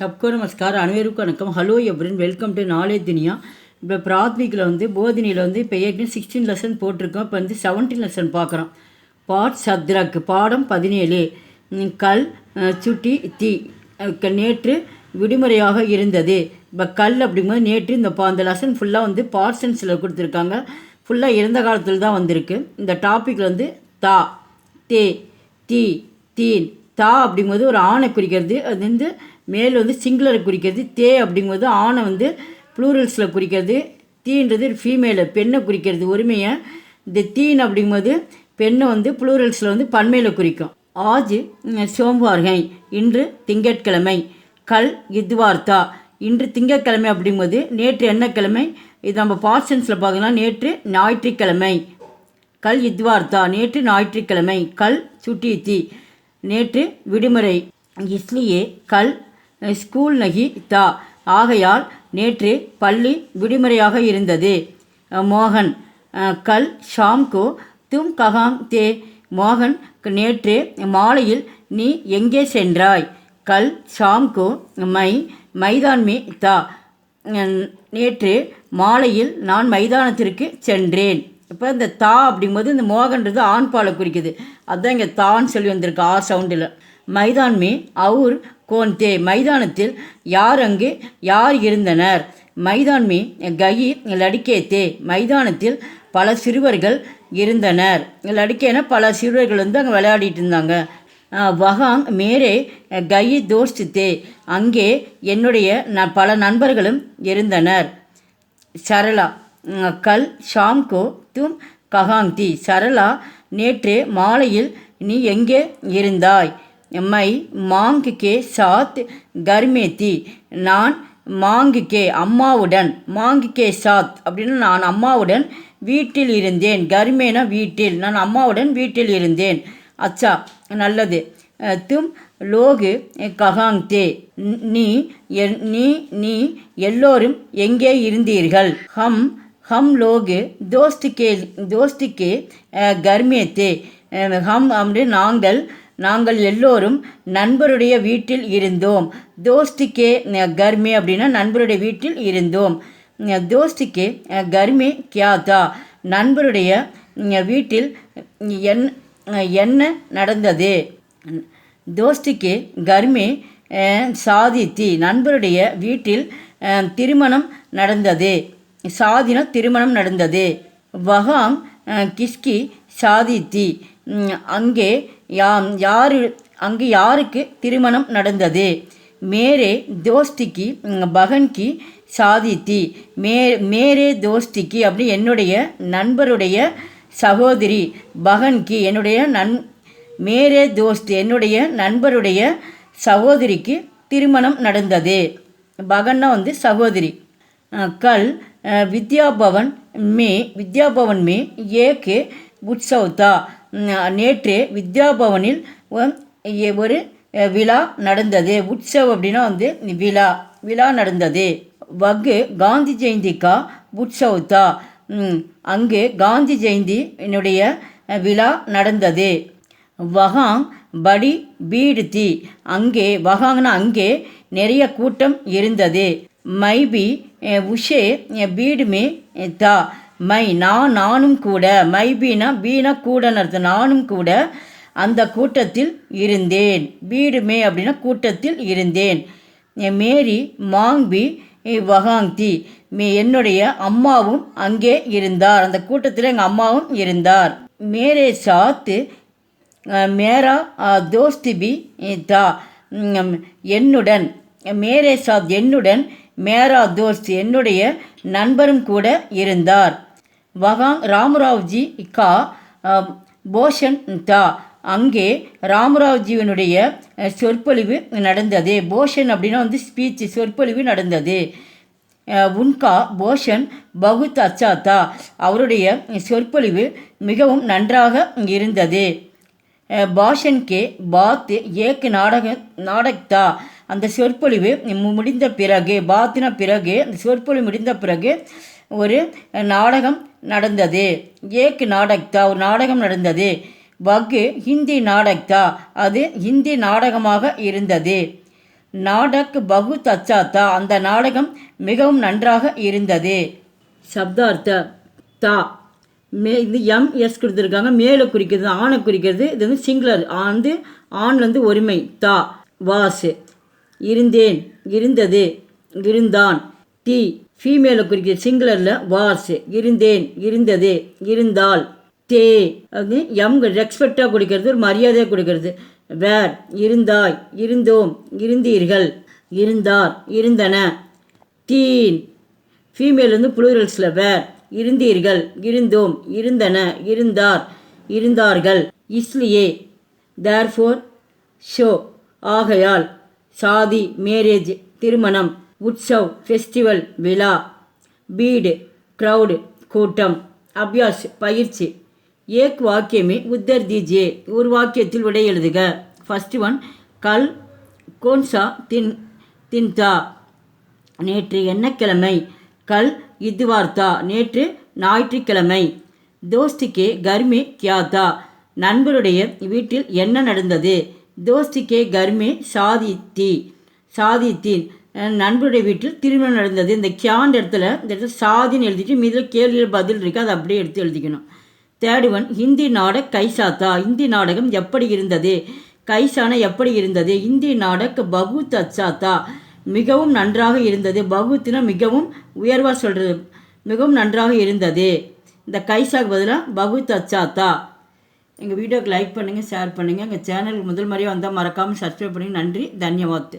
सबको नमस्कार அனைவருக்கும் வணக்கம். Hello everyone, welcome to knowledge Duniya. இப்போ பிராத்மிக்கில் போதினியில் இப்போ ஏற்கனவே 16 லெசன் போட்டிருக்கோம். இப்போ 17 லெசன் பார்க்குறோம். பாட் சத்ரக் பாடம் 17 கல் சுட்டி தீ. நேற்று விடுமுறையாக இருந்தது. இப்போ கல் அப்படிங்கும்போது நேற்று அந்த லெசன் ஃபுல்லாக பார்சன்ஸில் கொடுத்துருக்காங்க. ஃபுல்லாக இறந்த காலத்தில் தான் வந்திருக்கு. இந்த டாப்பிக்கில் தா தே தீ தீன். தா அப்படிங்கும்போது ஒரு ஆணை குறிக்கிறது. அது மேல் சிங்குலரை குறிக்கிறது. தே அப்படிங்கும்போது ஆணை ப்ளூரல்ஸில் குறிக்கிறது. தீன்றது ஃபீமேலை பெண்ணை குறிக்கிறது ஒருமையை. இந்த தீன் அப்படிங்கும்போது பெண்ணை ப்ளூரல்ஸில் பன்மையில் குறிக்கும். ஆஜ் சோம்வார்கை இன்று திங்கட்கிழமை. கல் இத்வார்த்தா இன்று திங்கட்கிழமை அப்படிங்கும்போது நேற்று என்ன கிழமை? இது நம்ம பார்சன்ஸில் பார்க்கலாம். நேற்று ஞாயிற்றுக்கிழமை. கல் இத்வார்த்தா நேற்று ஞாயிற்றுக்கிழமை. கல் சுட்டி தீ நேற்று விடுமுறை. இஸ்லியே கல் ஸ்கூல் நகி தா ஆகையால் நேற்று பள்ளி விடுமுறையாக இருந்தது. மோகன் கல் ஷாம்கோ தும் கஹாங் தே. மோகன் நேற்று மாலையில் நீ எங்கே சென்றாய்? கல் ஷாம்கோ மைதான் மே தா. நேற்று மாலையில் நான் மைதானத்திற்கு சென்றேன். இப்போ இந்த தா அப்படிங்கும்போது இந்த மோகன்றது ஆண் பாலை குறிக்குது. அதுதான் இங்கே தான்னு சொல்லி வந்திருக்கு ஆ சவுண்டில். மைதான் மே அவுர் கோன்தே மைதானத்தில் யார் இருந்தனர்? மைதான் மே கயி லடிக்கே தே மைதானத்தில் பல சிறுவர்கள் இருந்தனர். லடிக்கேனா பல சிறுவர்கள் அங்கே விளையாடிட்டு இருந்தாங்க. வகாங் மேரே கயி தோஸ்ட் தே அங்கே என்னுடைய பல நண்பர்களும் இருந்தனர். சரளா கல் ஷாம்கோ தும் கஹாங் தி. சரளா நேற்று மாலையில் நீ எங்கே இருந்தாய்? மை மாங் கே சாத் கர்மே தி. நான் மாங் கே அம்மாவுடன். மாங் கே சாத் அப்படின்னு நான் அம்மாவுடன் வீட்டில் இருந்தேன். கர்மேனா வீட்டில். நான் அம்மாவுடன் வீட்டில் இருந்தேன். அச்சா நல்லது. தும் லோகு கஹாங் தே நீ எல்லோரும் எங்கே இருந்தீர்கள்? ஹம் லோகு தோஸ்ட் கே கர்மே தே. ஹம் அப்படி நாங்கள் எல்லோரும் நண்பருடைய வீட்டில் இருந்தோம். தோஸ்ட் கே கர்மே அப்படின்னா நண்பருடைய வீட்டில் இருந்தோம். தோஸ்ட் கே கர்மே கியா தா நண்பருடைய வீட்டில் என்ன நடந்தது? தோஸ்ட் கே கர்மே சாதி தி நண்பருடைய வீட்டில் திருமணம் நடந்தது. சாதினா திருமணம் நடந்தது. வகாங் கிஸ்கி சாதி தி அங்கே யாருக்கு திருமணம் நடந்தது? மேரே தோஸ்திக்கு பகன்கி சாதி தி. மேரே தோஸ்திக்கு அப்படி என்னுடைய நண்பருடைய சகோதரி. பகன்கி என்னுடைய மேரே தோஸ்த் என்னுடைய நண்பருடைய சகோதரிக்கு திருமணம் நடந்தது. பகன்னா சகோதரி. கல் வித்யாபவன் மே ஏக் உற்சவ் தா. நேற்று வித்யாபவனில் ஒரு விழா நடந்தது. உற்சவ் அப்படின்னா விழா நடந்தது. வகு காந்தி ஜெயந்தி கா உற்சவ் தா. அங்கு காந்தி ஜெயந்தி என்னுடைய விழா நடந்தது. வகாங் படி பீடு தி அங்கே வகாங்னா அங்கே நிறைய கூட்டம் இருந்தது. மைபி உஷே பீடு மே தா நானும் கூட. பீனா கூடன்னு அர்த்தம். நானும் கூட அந்த கூட்டத்தில் இருந்தேன். பீடு மே அப்படின்னா கூட்டத்தில் இருந்தேன். மேரி மாங்பி வகாங் தி என்னுடைய அம்மாவும் அங்கே இருந்தார். அந்த கூட்டத்தில் எங்கள் அம்மாவும் இருந்தார். மேரே சாத்து மேரா தோஸ்தி பி தா என்னுடன். மேரே சாத் என்னுடன். மேரா தோஸ்த் என்னுடைய நண்பரும் கூட இருந்தார். வகாங் ராமராவ்ஜி கா போஷன் தா அங்கே ராமராவ்ஜியினுடைய சொற்பொழிவு நடந்தது. போஷன் அப்படின்னா ஸ்பீச் சொற்பொழிவு நடந்தது. உன்கா போஷன் பகுத் அச்சா தா அவருடைய சொற்பொழிவு மிகவும் நன்றாக இருந்தது. பாஷன் கே பாத் ஏக் நாடக்தா அந்த சொற்பொழிவு முடிந்த பிறகு. பாத்தின பிறகு அந்த சொற்பொழிவு முடிந்த பிறகு ஒரு நாடகம் நடந்தது. ஏக் நாடக்தா ஒரு நாடகம் நடந்தது. வகு ஹிந்தி நாடக்தா அது ஹிந்தி நாடகமாக இருந்தது. நாடக் பகுத் அச்சா தா, அந்த நாடகம் மிகவும் நன்றாக இருந்தது. சப்தார்த்த தா இது எஸ் கொடுத்துருக்காங்க, மேலே குறிக்கிறது ஆணை குறிக்கிறது. இது வந்து சிங்குலர், வந்து ஆண் வந்து ஒருமை. தா வாஸ் இருந்தேன், இருந்தது, இருந்தான். டி ஃபீமேலை குறிக்கிறது, சிங்குலரில் வாஸ் இருந்தேன், இருந்தது, இருந்தாள். தே அது ரெஸ்பெக்டாக கொடுக்கறது, ஒரு மரியாதையாக கொடுக்கறது. வேர் இருந்தாய், இருந்தோம், இருந்தீர்கள், இருந்தார், இருந்தன. தீன் ஃபீமேல் வந்து புளூரல்ஸில் வேர் இருந்தீர்கள், இருந்தோம், இருந்தன, இருந்தார், இருந்தார்கள். இஸ்லியே தேர்ஃபோர் ஷோ ஆகையால். சாதி மேரேஜ் திருமணம். உற்சவ் ஃபெஸ்டிவல் விழா. பீடு க்ரௌடு கூட்டம். அபியாஸ் பயிற்சி. ஏக் வாக்கியமே உத்தர் தீஜே, ஒரு வாக்கியத்தில் விடை எழுதுக. ஃபர்ஸ்ட் ஒன், கல் கோன்சா தின்தா, நேற்று என்ன கிழமை? கல் இத்வார்த்தா, நேற்று ஞாயிற்றுக்கிழமை. தோஸ்திக்கே கர்மே கியாத்தா, நண்பருடைய வீட்டில் என்ன நடந்தது? தோஸ்திக்கே கர்மே சாதித்தீன், நண்பருடைய வீட்டில் திருமணம் நடந்தது. இந்த கியான் இடத்துல சாதின்னு எழுதிட்டு மீதில் கேள்வியில் பதில் இருக்குது, அதை அப்படியே எடுத்து எழுதிக்கணும். தேர்ட் ஒன், ஹிந்தி நாடக் கைசாத்தா, இந்தி நாடகம் எப்படி இருந்தது? கைசான எப்படி இருந்தது? இந்தி நாடக் பகுத் அச்சாத்தா, மிகவும் நன்றாக இருந்தது. பகுத்துனா மிகவும் உயர்வாக சொல்கிறது, மிகவும் நன்றாக இருந்தது. இந்த கைசாக்கு பதிலாக பகுத் அச்சாத்தா. எங்கள் வீடியோக்கு லைக் பண்ணுங்கள், ஷேர் பண்ணுங்கள். எங்கள் சேனலுக்கு முதல் முறையாக வந்தால் மறக்காமல் சப்ஸ்கிரைப் பண்ணுங்கள். நன்றி, தன்யவாத்.